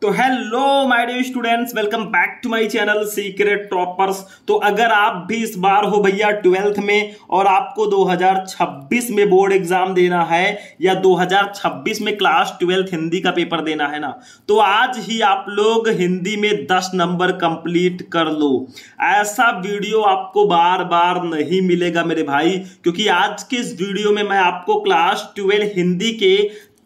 तो hello my dear students, welcome back to my channel secret toppers. तो अगर आप भी इस बार हो भैया 12th में और आपको 2026 में बोर्ड एग्जाम देना है या 2026 में क्लास 12th हिंदी का पेपर देना है ना, तो आज ही आप लोग हिंदी में 10 नंबर कंप्लीट कर लो। ऐसा वीडियो आपको बार बार नहीं मिलेगा मेरे भाई, क्योंकि आज के इस वीडियो में मैं आपको क्लास 12 हिंदी के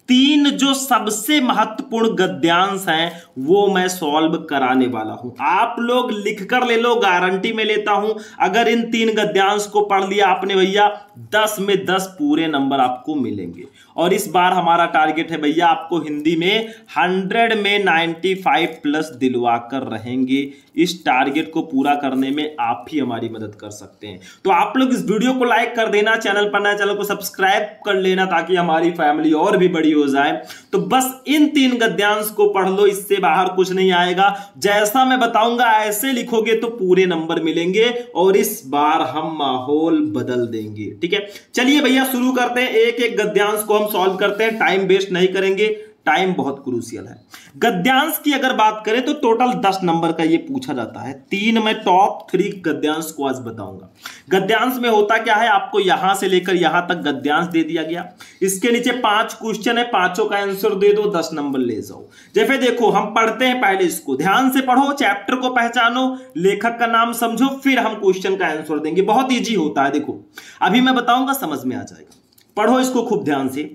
3 जो सबसे महत्वपूर्ण गद्यांश हैं वो मैं सॉल्व कराने वाला हूं। आप लोग लिख कर ले लो, गारंटी में लेता हूं। अगर इन 3 गद्यांश को पढ़ लिया आपने भैया, 10 में 10 पूरे नंबर आपको मिलेंगे। और इस बार हमारा टारगेट है भैया आपको हिंदी में 100 में 95 प्लस दिलवा कर रहेंगे। इस टारगेट को पूरा करने में आप ही हमारी मदद कर सकते हैं। तो आप लोग इस वीडियो को लाइक कर देना, चैनल पर नए चैनल को सब्सक्राइब कर लेना ताकि हमारी फैमिली और भी बड़ी हो जाए। तो बस इन 3 गद्यांश को पढ़ लो, इससे बाहर कुछ नहीं आएगा। जैसा मैं बताऊंगा ऐसे लिखोगे तो पूरे नंबर मिलेंगे और इस बार हम माहौल बदल देंगे। ठीक है, चलिए भैया शुरू करते हैं। एक एक गद्यांश को हम सॉल्व करते हैं, टाइम वेस्ट नहीं करेंगे, टाइम बहुत क्रूशियल है। गद्यांश की अगर बात करें तो टोटल 10 नंबर का ये पूछा जाता है। 3 मैं टॉप 3 गद्यांश को आज बताऊंगा। गद्यांश में होता क्या है, आपको यहां से लेकर यहां तक गद्यांश दे दिया गया। इसके नीचे 5 क्वेश्चन है, 5 का आंसर दे दो, 10 नंबर ले जाओ। जैसे देखो हम पढ़ते हैं, पहले इसको ध्यान से पढ़ो, चैप्टर को पहचानो, लेखक का नाम समझो, फिर हम क्वेश्चन का आंसर देंगे। बहुत ईजी होता है, देखो अभी मैं बताऊंगा, समझ में आ जाएगा। पढ़ो इसको खूब ध्यान से।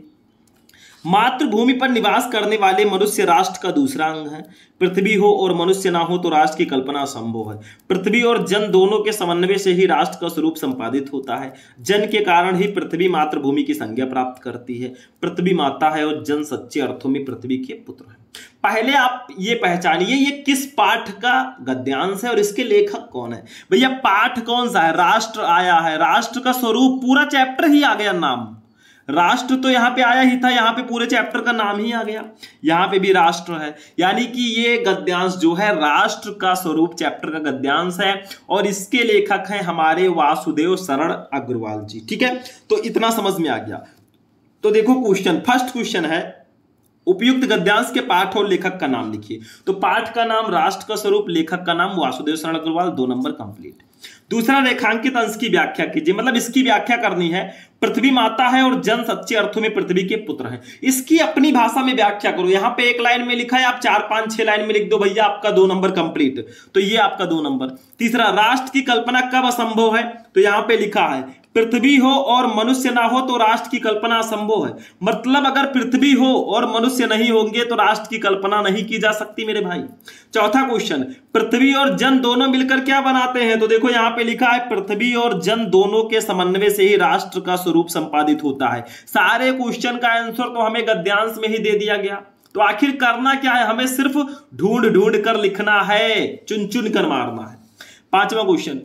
मातृभूमि पर निवास करने वाले मनुष्य राष्ट्र का दूसरा अंग है। पृथ्वी हो और मनुष्य ना हो तो राष्ट्र की कल्पना असंभव है। पृथ्वी और जन दोनों के समन्वय से ही राष्ट्र का स्वरूप संपादित होता है। जन के कारण ही पृथ्वी मातृभूमि की संज्ञा प्राप्त करती है। पृथ्वी माता है और जन सच्चे अर्थों में पृथ्वी के पुत्र है। पहले आप ये पहचानिए ये किस पाठ का गद्यांश है और इसके लेखक कौन है। भैया पाठ कौन सा है, राष्ट्र आया है, राष्ट्र का स्वरूप, पूरा चैप्टर ही आ गया नाम। राष्ट्र तो यहां पे आया ही था, यहां पे पूरे चैप्टर का नाम ही आ गया, यहां पे भी राष्ट्र है। यानी कि ये गद्यांश जो है राष्ट्र का स्वरूप चैप्टर का गद्यांश है और इसके लेखक हैं हमारे वासुदेव शरण अग्रवाल जी। ठीक है, तो इतना समझ में आ गया। तो देखो क्वेश्चन, फर्स्ट क्वेश्चन है उपयुक्त गद्यांश के पाठ और लेखक का नाम लिखिए। तो पाठ का नाम राष्ट्र का स्वरूप, लेखक का नाम वासुदेव शरण अग्रवाल, 2 नंबर कंप्लीट। दूसरा, रेखांकित अंश की व्याख्या कीजिए। मतलब इसकी व्याख्या करनी है, पृथ्वी माता है और जन सच्चे अर्थों में पृथ्वी के पुत्र हैं। इसकी अपनी भाषा में व्याख्या करो। यहां पे 1 लाइन में लिखा है, आप 4, 5, 6 लाइन में लिख दो भैया, आपका 2 नंबर कंप्लीट। तो ये आपका 2 नंबर। तीसरा, राष्ट्र की कल्पना कब असंभव है। तो यहां पे लिखा है पृथ्वी हो और मनुष्य ना हो तो राष्ट्र की कल्पना असंभव है। मतलब अगर पृथ्वी हो और मनुष्य नहीं होंगे तो राष्ट्र की कल्पना नहीं की जा सकती मेरे भाई। चौथा क्वेश्चन, पृथ्वी और जन दोनों मिलकर क्या बनाते हैं। तो देखो यहां पे लिखा है पृथ्वी और जन दोनों के समन्वय से ही राष्ट्र का स्वरूप संपादित होता है। सारे क्वेश्चन का आंसर तो हमें गद्यांश में ही दे दिया गया। तो आखिर करना क्या है, हमें सिर्फ ढूंढ ढूंढ कर लिखना है, चुन चुन कर मारना है। पांचवा क्वेश्चन,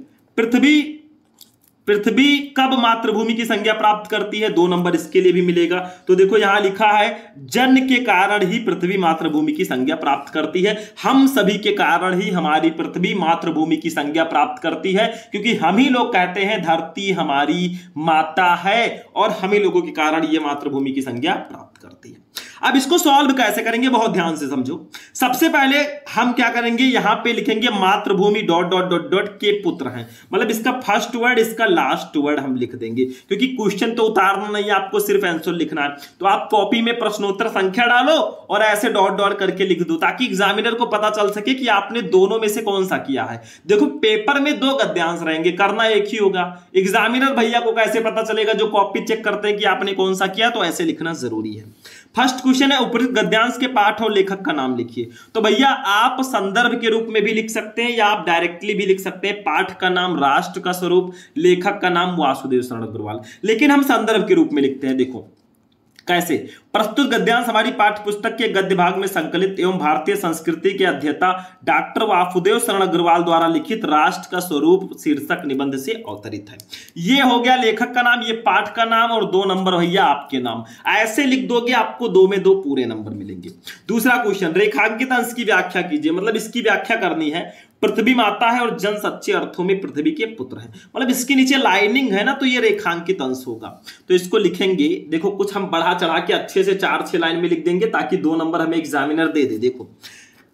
पृथ्वी कब मातृभूमि की संज्ञा प्राप्त करती है। 2 नंबर इसके लिए भी मिलेगा। तो देखो यहां लिखा है जन के कारण ही पृथ्वी मातृभूमि की संज्ञा प्राप्त करती है। हम सभी के कारण ही हमारी पृथ्वी मातृभूमि की संज्ञा प्राप्त करती है, क्योंकि हम ही लोग कहते हैं धरती हमारी माता है और हम ही लोगों के कारण ये मातृभूमि की संज्ञा प्राप्त करती है। अब इसको सॉल्व कैसे करेंगे, बहुत ध्यान से समझो। सबसे पहले हम क्या करेंगे, यहां पे लिखेंगे मातृभूमि ... के पुत्र हैं। मतलब इसका फर्स्ट वर्ड, इसका लास्ट वर्ड हम लिख देंगे, क्योंकि क्वेश्चन तो उतारना नहीं है, आपको सिर्फ आंसर लिखना है। तो आप कॉपी में प्रश्नोत्तर संख्या डालो और ऐसे डॉट डॉट करके लिख दो, ताकि एग्जामिनर को पता चल सके कि आपने दोनों में से कौन सा किया है। देखो पेपर में 2 गद्यांश रहेंगे, करना एक ही होगा। एग्जामिनर भैया को कैसे पता चलेगा, जो कॉपी चेक करते हैं कि आपने कौन सा किया, तो ऐसे लिखना जरूरी है। फर्स्ट क्वेश्चन है उपयुक्त गद्यांश के पाठ और लेखक का नाम लिखिए। तो भैया आप संदर्भ के रूप में भी लिख सकते हैं या आप डायरेक्टली भी लिख सकते हैं। पाठ का नाम राष्ट्र का स्वरूप, लेखक का नाम वासुदेव शरण अग्रवाल, लेकिन हम संदर्भ के रूप में लिखते हैं। देखो कैसे, प्रस्तुत गद्यांश हमारी पाठ्य पुस्तक के गद्य भाग में संकलित एवं भारतीय संस्कृति के अध्येता डॉक्टर वासुदेव शरण अग्रवाल द्वारा लिखित राष्ट्र का स्वरूप शीर्षक निबंध से अवतरित है। ये हो गया लेखक का नाम, ये पाठ का नाम और 2 नंबर भैया आपके नाम। ऐसे लिख दोगे आपको 2 में 2 पूरे नंबर मिलेंगे। दूसरा क्वेश्चन, रेखांकित अंश की व्याख्या कीजिए। मतलब इसकी व्याख्या करनी है, पृथ्वी माता है और जन सच्चे अर्थों में पृथ्वी के पुत्र हैं। मतलब इसके नीचे लाइनिंग है ना, तो ये रेखांकित अंश होगा। तो इसको लिखेंगे, देखो कुछ हम बढ़ा चढ़ा के अच्छे से 4-6 लाइन में लिख देंगे ताकि 2 नंबर हमें एग्जामिनर दे दे। देखो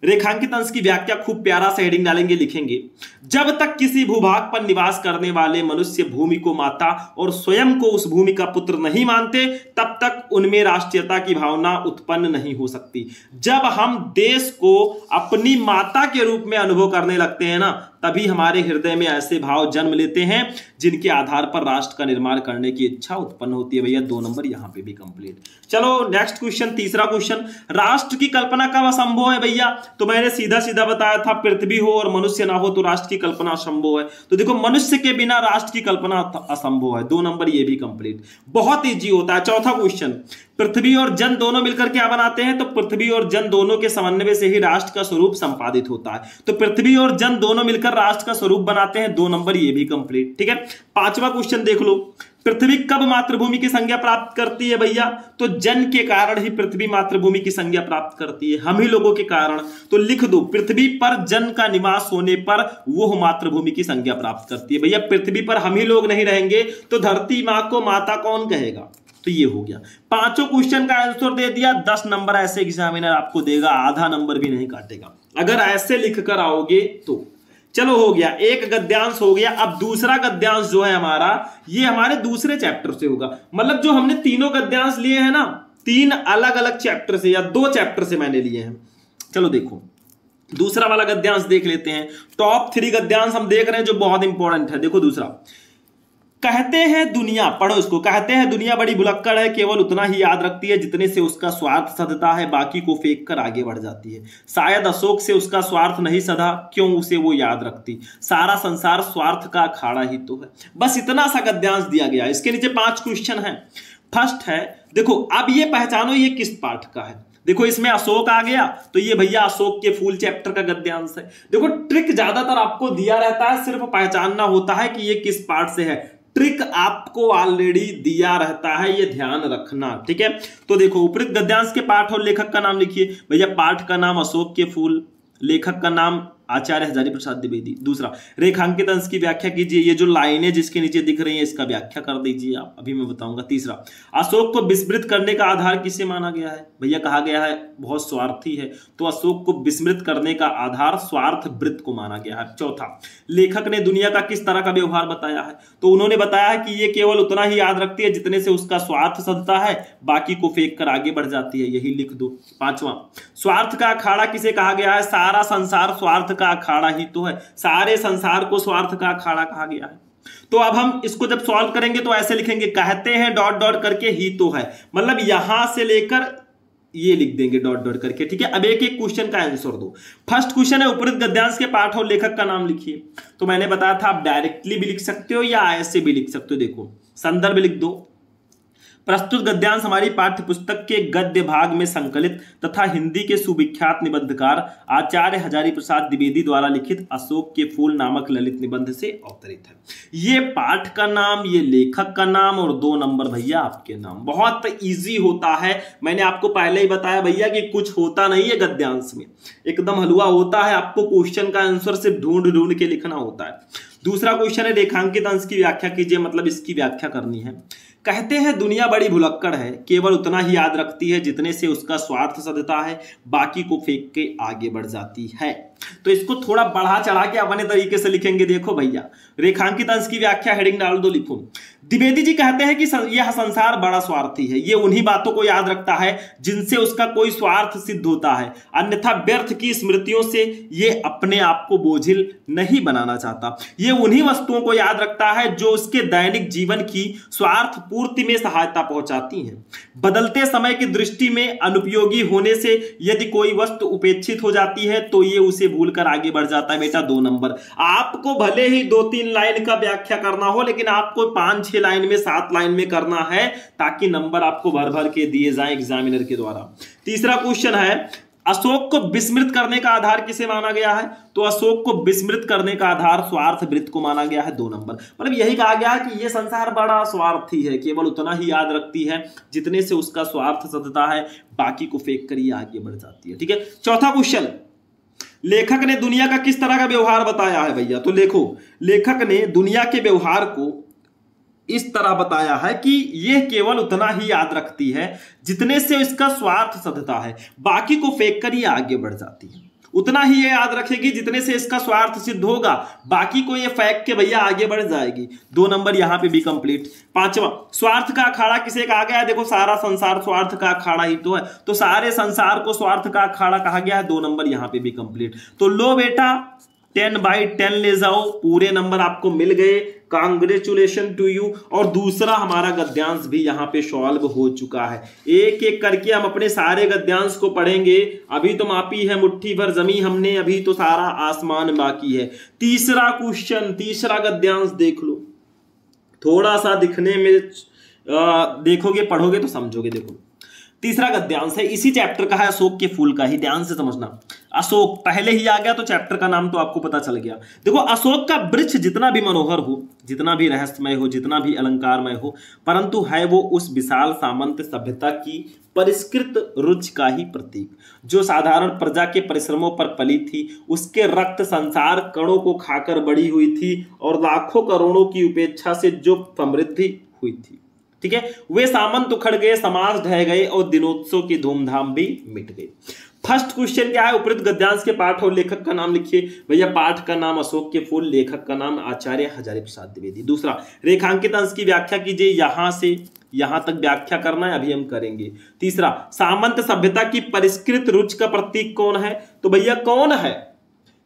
रेखांकित अंश की व्याख्या खूब प्यारा सा हेडिंग डालेंगे, लिखेंगे, जब तक किसी भूभाग पर निवास करने वाले मनुष्य भूमि को माता और स्वयं को उस भूमि का पुत्र नहीं मानते, तब तक उनमें राष्ट्रीयता की भावना उत्पन्न नहीं हो सकती। जब हम देश को अपनी माता के रूप में अनुभव करने लगते हैं ना, तभी हमारे हृदय में ऐसे भाव जन्म लेते हैं जिनके आधार पर राष्ट्र का निर्माण करने की इच्छा उत्पन्न होती है। भैया 2 नंबर यहां पे भी कंप्लीट। चलो नेक्स्ट क्वेश्चन, तीसरा क्वेश्चन, राष्ट्र की कल्पना कब असंभव है भैया? तो मैंने सीधा सीधा बताया था, पृथ्वी हो और मनुष्य ना हो तो राष्ट्र की कल्पना असंभव है। तो देखो, मनुष्य के बिना राष्ट्र की कल्पना असंभव है। 2 नंबर ये भी कंप्लीट, बहुत इजी होता है। चौथा क्वेश्चन, पृथ्वी और जन दोनों मिलकर क्या बनाते हैं? तो पृथ्वी और जन दोनों के समन्वय से ही राष्ट्र का स्वरूप संपादित होता है। तो पृथ्वी और जन दोनों मिलकर राष्ट्र का स्वरूप बनाते हैं। 2 नंबर ये भी कंप्लीट। ठीक है, पांचवा क्वेश्चन देख लो, पृथ्वी कब मातृभूमि की संज्ञा प्राप्त करती है भैया? तो जन के कारण ही पृथ्वी मातृभूमि की संज्ञा प्राप्त करती है, हम ही लोगों के कारण। तो लिख दो, पृथ्वी पर जन का निवास होने पर वो मातृभूमि की संज्ञा प्राप्त करती है। भैया पृथ्वी पर हम ही लोग नहीं रहेंगे तो धरती मां को माता कौन कहेगा? तो ये हो गया, पांचों क्वेश्चन का आंसर दे दिया। 10 नंबर ऐसे एग्जामिनर आपको देगा, आधा नंबर भी नहीं काटेगा अगर ऐसे लिख कर आओगे तो। चलो हो गया, एक गद्यांश हो गया। अब दूसरा गद्यांश जो है हमारा, ये हमारे दूसरे चैप्टर से होगा। मतलब जो हमने तीनों गद्यांश लिए हैं ना, 3 अलग अलग चैप्टर से या 2 चैप्टर से मैंने लिए हैं। चलो देखो, दूसरा वाला गद्यांश देख लेते हैं। टॉप 3 गद्यांश हम देख रहे हैं जो बहुत इंपॉर्टेंट है। देखो दूसरा, कहते हैं दुनिया, पढ़ो इसको, कहते हैं दुनिया बड़ी भुलक्कड़ है, केवल उतना ही याद रखती है जितने से उसका स्वार्थ सधता है, बाकी को फेंक कर आगे बढ़ जाती है। शायद अशोक से उसका स्वार्थ नहीं सधा, क्यों उसे वो याद रखती, सारा संसार स्वार्थ का अखाड़ा ही तो है। बस इतना सा गद्यांश दिया गया। इसके नीचे 5 क्वेश्चन है। फर्स्ट है, देखो अब ये पहचानो ये किस पाठ का है। देखो इसमें अशोक आ गया, तो ये भैया अशोक के फूल चैप्टर का गद्यांश है। देखो ट्रिक ज्यादातर आपको दिया रहता है, सिर्फ पहचानना होता है कि ये किस पाठ से है। ट्रिक आपको ऑलरेडी दिया रहता है, ये ध्यान रखना, ठीक है। तो देखो, उपरोक्त गद्यांश के पाठ और लेखक का नाम लिखिए। भैया पाठ का नाम अशोक के फूल, लेखक का नाम आचार्य हजारी प्रसाद द्विवेदी। दूसरा, रेखांकित अंश की व्याख्या कीजिए। ये जो लाइनें जिसके नीचे दिख रही हैं इसका व्याख्या कर दीजिए आप, अभी मैं बताऊंगा। तीसरा, अशोक को विस्मृत करने का आधार किसे माना गया है? भैया कहा गया है बहुत स्वार्थी है, तो अशोक को विस्मृत करने का आधार स्वार्थ वृत्त को माना गया है। चौथा, लेखक ने दुनिया का किस तरह का व्यवहार बताया है? तो उन्होंने बताया है कि ये केवल उतना ही याद रखती है जितने से उसका स्वार्थ सधता है, बाकी को फेंक कर आगे बढ़ जाती है, यही लिख दो। पांचवा, स्वार्थ का अखाड़ा किसे कहा गया है? सारा संसार स्वार्थ का अखाड़ा ही तो है, सारे संसार को स्वार्थ का अखाड़ा कहा गया है। तो अब हम इसको जब सॉल्व करेंगे तो ऐसे लिखेंगे, कहते हैं डॉट डॉट करके ही तो है, मतलब यहां से लेकर ये लिख देंगे डॉट डॉट करके, ठीक है। अब एक एक क्वेश्चन का आंसर दो। फर्स्ट क्वेश्चन है, उपरोक्त गद्यांश के पाठ और लेखक का नाम लिखिए। तो मैंने बताया था आप डायरेक्टली भी लिख सकते हो या ऐसे भी लिख सकते हो। देखो संदर्भ लिख दो, प्रस्तुत गद्यांश हमारी पाठ्य पुस्तक के गद्य भाग में संकलित तथा हिंदी के सुविख्यात निबंधकार आचार्य हजारी प्रसाद द्विवेदी द्वारा लिखित अशोक के फूल नामक ललित निबंध से अवतरित है। ये पाठ का नाम, ये लेखक का नाम और 2 नंबर भैया आपके नाम। बहुत इजी होता है, मैंने आपको पहले ही बताया भैया कि कुछ होता नहीं है गद्यांश में, एकदम हलवा होता है। आपको क्वेश्चन का आंसर सिर्फ ढूंढ ढूंढ के लिखना होता है। दूसरा क्वेश्चन है, रेखांकित अंश की व्याख्या कीजिए, मतलब इसकी व्याख्या करनी है। कहते हैं दुनिया बड़ी भुलक्कड़ है, केवल उतना ही याद रखती है जितने से उसका स्वार्थ सधता है, बाकी को फेंक के आगे बढ़ जाती है। तो इसको थोड़ा बढ़ा चढ़ा के अपने तरीके से लिखेंगे। देखो भैया, रेखांकित अंश की व्याख्या हेडिंग डाल दो, लिखो। द्विवेदी जी कहते हैं कि यह संसार बड़ा स्वार्थी है, ये उन्हीं बातों को याद रखता है जिनसे उसका कोई स्वार्थ सिद्ध होता है, अन्यथा व्यर्थ की स्मृतियों से ये अपने आप को बोझिल नहीं बनाना चाहता। ये उन्हीं वस्तुओं को याद रखता है जो उसके दैनिक जीवन की स्वार्थ पूर्ति में सहायता पहुंचाती हैं। बदलते समय की दृष्टि में अनुपयोगी होने से यदि कोई वस्तु उपेक्षित हो जाती है तो ये उसे भूलकर आगे बढ़ जाता है। बेटा 2 नंबर। आपको भले ही 2-3 लाइन का व्याख्या करना हो, लेकिन आपको 5-6 लाइन में, 7 लाइन में करना है, ताकि नंबर आपको भर भर के दिए जाएं एग्जामिनर के द्वारा। तीसरा क्वेश्चन है, अशोक को विस्मृत करने का आधार किसे माना गया है? तो अशोक को विस्मृत करने का आधार स्वार्थ वृत्त को माना गया है। 2 नंबर। मतलब यही कहा गया है कि यह संसार बड़ा स्वार्थी है, केवल उतना ही याद रखती है जितने से उसका स्वार्थ सधता है, बाकी को फेंक कर ये आगे बढ़ जाती है, ठीक है। चौथा क्वेश्चन, लेखक ने दुनिया का किस तरह का व्यवहार बताया है भैया? तो देखो, लेखक ने दुनिया के व्यवहार को इस तरह बताया है कि यह केवल उतना ही याद रखती है जितने से इसका स्वार्थ सधता है, बाकी को फेंक कर ये आगे बढ़ जाती है। उतना ही ये याद रखेगी जितने से इसका स्वार्थ सिद्ध होगा, बाकी को ये फेंक के भैया आगे बढ़ जाएगी। 2 नंबर यहां पे भी कंप्लीट। 5वां, स्वार्थ का अखाड़ा किसे कहा गया है? देखो सारा संसार स्वार्थ का अखाड़ा ही तो है, तो सारे संसार को स्वार्थ का अखाड़ा कहा गया है। 2 नंबर यहां पे भी कंप्लीट। तो लो बेटा 10/10 ले जाओ, पूरे नंबर आपको मिल गए, कांग्रेचुलेशन टू यू। और दूसरा हमारा गद्यांश भी यहां पे सॉल्व हो चुका है। एक एक करके हम अपने सारे गद्यांश को पढ़ेंगे। अभी तो मापी है मुट्ठी भर जमी हमने, अभी तो सारा आसमान बाकी है। तीसरा क्वेश्चन, तीसरा गद्यांश देख लो, थोड़ा सा दिखने में देखोगे पढ़ोगे तो समझोगे। देखो तीसरा गद्यांश है, इसी चैप्टर का है, अशोक के फूल का ही, ध्यान से समझना। अशोक पहले ही आ गया तो चैप्टर का नाम तो आपको पता चल गया। देखो अशोक का वृक्ष जितना भी मनोहर हो, जितना भी रहस्यमय हो, जितना भी अलंकारमय हो, परंतु है वो उस विशाल सामंत सभ्यता की परिष्कृत रुच का ही प्रतीक, जो साधारण प्रजा के परिश्रमों पर पली थी, उसके रक्त संसार कणों को खाकर बड़ी हुई थी और लाखों करोड़ों की उपेक्षा से जो समृद्धि हुई थी। ठीक है, वे सामंत उखड़ गए, समाज ढह गए और दिनोत्सव की धूमधाम भी मिट गई। फर्स्ट क्वेश्चन क्या है? उपयुक्त गद्यांश के पाठ और लेखक का नाम लिखिए। भैया पाठ का नाम अशोक के फूल, लेखक का नाम आचार्य हजारी प्रसाद द्विवेदी। दूसरा, रेखांकित अंश की व्याख्या कीजिए, यहां से यहां तक व्याख्या करना है, अभी हम करेंगे। तीसरा, सामंत सभ्यता की परिष्कृत रुचि का प्रतीक कौन है? तो भैया कौन है?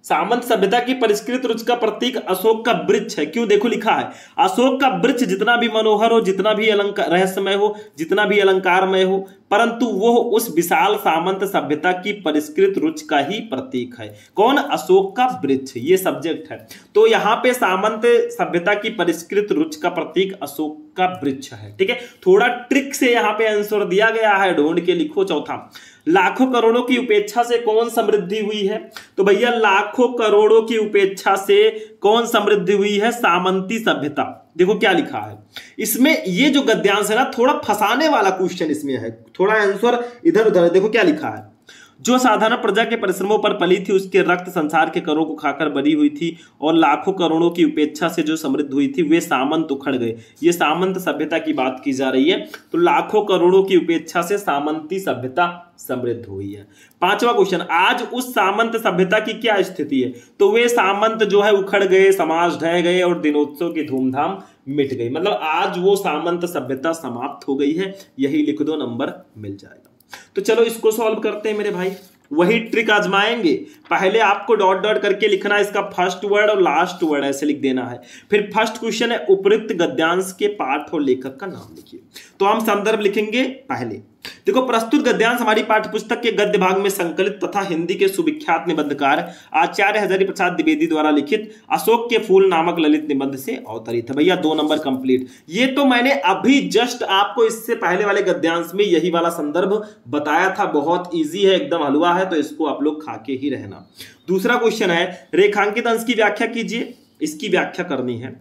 सामंत सभ्यता की परिष्कृत रुचि का प्रतीक अशोक का वृक्ष है। क्यों? देखो लिखा है, अशोक का वृक्ष जितना भी मनोहर हो, जितना भी अलंकार रहस्यमय हो, जितना भी अलंकारमय हो, परंतु वो उस विशाल सामंत सभ्यता की परिष्कृत रुचि का ही प्रतीक है। कौन? अशोक का वृक्ष, ये सब्जेक्ट है। तो यहाँ पे सामंत सभ्यता की परिष्कृत रुचि का प्रतीक अशोक का वृक्ष है। ठीक है, थोड़ा ट्रिक से यहाँ पे आंसर दिया गया है, ढूंढ के लिखो। चौथा, लाखों करोड़ों की उपेक्षा से कौन समृद्धि हुई है? तो भैया लाखों करोड़ों की उपेक्षा से कौन समृद्धि हुई है? सामंती सभ्यता। देखो क्या लिखा है इसमें, ये जो गद्यांश है ना, थोड़ा फंसाने वाला क्वेश्चन इसमें है, थोड़ा आंसर इधर उधर। देखो क्या लिखा है, जो साधारण प्रजा के परिश्रमों पर पली थी, उसके रक्त संसार के करों को खाकर बड़ी हुई थी और लाखों करोड़ों की उपेक्षा से जो समृद्ध हुई थी, वे सामंत उखड़ गए। ये सामंत सभ्यता की बात की जा रही है, तो लाखों करोड़ों की उपेक्षा से सामंती सभ्यता समृद्ध हुई है। 5वां क्वेश्चन, आज उस सामंत सभ्यता की क्या स्थिति है? तो वे सामंत जो है उखड़ गए, समाज ढह गए और दिनोत्सव की धूमधाम मिट गई। मतलब आज वो सामंत सभ्यता समाप्त हो गई है, यही लिख दो, नंबर मिल जाएगा। तो चलो इसको सॉल्व करते हैं मेरे भाई, वही ट्रिक आजमाएंगे। पहले आपको डॉट डॉट करके लिखना है, इसका फर्स्ट वर्ड और लास्ट वर्ड ऐसे लिख देना है। फिर फर्स्ट क्वेश्चन है, उपयुक्त गद्यांश के पाठ और लेखक का नाम लिखिए। तो हम संदर्भ लिखेंगे पहले। देखो प्रस्तुत गद्यांश हमारी पाठ्यपुस्तक के गद्य भाग में संकलित तथा हिंदी के सुविख्यात निबंधकार आचार्य हजारी प्रसाद द्विवेदी द्वारा लिखित अशोक के फूल नामक ललित निबंध से अवतरित है। भैया 2 नंबर कंप्लीट। ये तो मैंने अभी जस्ट आपको इससे पहले वाले गद्यांश में यही वाला संदर्भ बताया था, बहुत ईजी है, एकदम हलवा है, तो इसको आप लोग खा के ही रहना। दूसरा क्वेश्चन है, रेखांकित अंश की व्याख्या कीजिए। इसकी व्याख्या करनी है,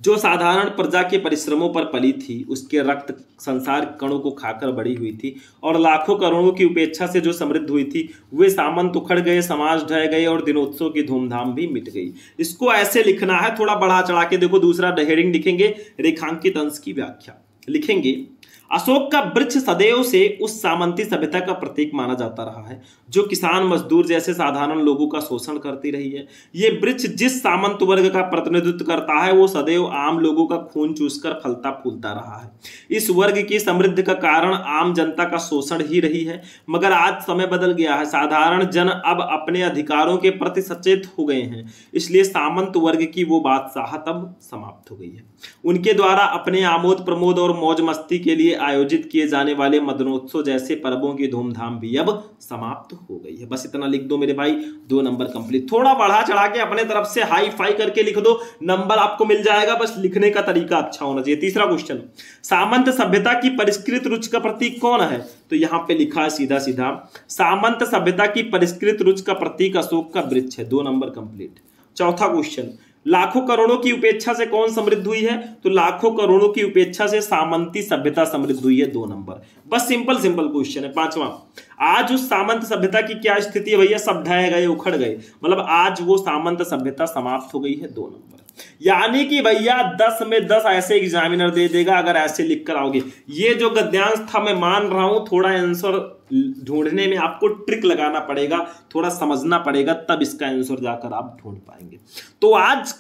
जो साधारण प्रजा के परिश्रमों पर पली थी, उसके रक्त संसार कणों को खाकर बड़ी हुई थी और लाखों करोड़ों की उपेक्षा से जो समृद्ध हुई थी, वे सामंत उखड़ गए, समाज ढह गए और दिनोत्सव की धूमधाम भी मिट गई। इसको ऐसे लिखना है, थोड़ा बढ़ा चढ़ा के। देखो दूसरा हेडिंग लिखेंगे, रेखांकित अंश की व्याख्या लिखेंगे। अशोक का वृक्ष सदैव से उस सामंती सभ्यता का प्रतीक माना जाता रहा है, जो किसान मजदूर जैसे साधारण लोगों का शोषण करती रही है। ये वृक्ष जिस सामंत वर्ग का प्रतिनिधित्व करता है, वो सदैव आम लोगों का खून चूसकर फलता फूलता रहा है। इस वर्ग की समृद्धि का कारण आम जनता का शोषण ही रही है। मगर आज समय बदल गया है, साधारण जन अब अपने अधिकारों के प्रति सचेत हो गए हैं, इसलिए सामंत वर्ग की वो बादशाहत अब समाप्त हो गई है। उनके द्वारा अपने आमोद प्रमोद और मौज मस्ती के लिए आयोजित किए जाने वाले मदनोत्सव जैसे पर्वों की धूमधाम भी अब समाप्त हो गई है। बस इतना लिख दो मेरे भाई, 2 नंबर कंप्लीट। थोड़ा बढ़ा चढ़ा के अपने तरफ से हाई फाई करके लिख दो, नंबर आपको मिल जाएगा, बस लिखने का तरीका अच्छा होना चाहिए। तीसरा क्वेश्चन, सामंत सभ्यता की परिष्कृत रुचि का प्रतीक कौन है? तो यहां पे लिखा है सीधा सीधा, सामंत सभ्यता की परिष्कृत रुचि का प्रतीक अशोक का वृक्ष है। 2 नंबर कंप्लीट। चौथा क्वेश्चन, लाखों करोड़ों की उपेक्षा से कौन समृद्ध हुई है? तो लाखों करोड़ों की उपेक्षा से सामंती सभ्यता समृद्ध हुई है। 2 नंबर। बस सिंपल सिंपल क्वेश्चन है। 5वां, आज उस सामंत सभ्यता की क्या स्थिति है? भैया सब ढह गए, उखड़ गए, मतलब आज वो सामंत सभ्यता समाप्त हो गई है। 2 नंबर। यानी कि भैया 10 में 10 ऐसे एग्जामिनर दे देगा अगर ऐसे लिख कर आओगे। ये जो गद्यांश था मैं मान रहा हूं थोड़ा आंसर ढूंढने में आपको ट्रिक लगाना पड़ेगा, थोड़ा समझना पड़ेगा, तब इसका आंसर जाकर आप ढूंढ पाएंगे। तो आज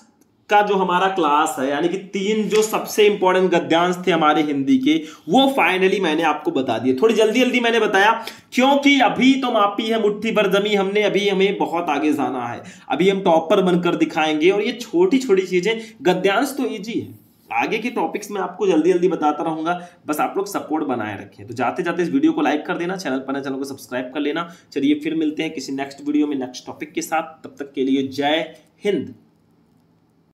का जो हमारा क्लास है यानी कि 3 जो सबसे इंपॉर्टेंट गद्यांश थे हमारे हिंदी के, वो फाइनली मैंने आपको बता दिए। थोड़ी जल्दी जल्दी मैंने बताया क्योंकि अभी तो मापी है मुट्ठी भर जमी हमने, अभी हमें बहुत आगे जाना है, अभी हम टॉपर बनकर दिखाएंगे। और ये छोटी छोटी चीजें, गद्यांश तो इजी है, आगे के टॉपिक्स में आपको जल्दी जल्दी बताता रहूंगा, बस आप लोग सपोर्ट बनाए रखें। तो जाते जाते इस वीडियो को लाइक कर देना, चैनल पर नए चैनल को सब्सक्राइब कर लेना। चलिए फिर मिलते हैं किसी नेक्स्ट वीडियो में नेक्स्ट टॉपिक के साथ, तब तक के लिए जय हिंद।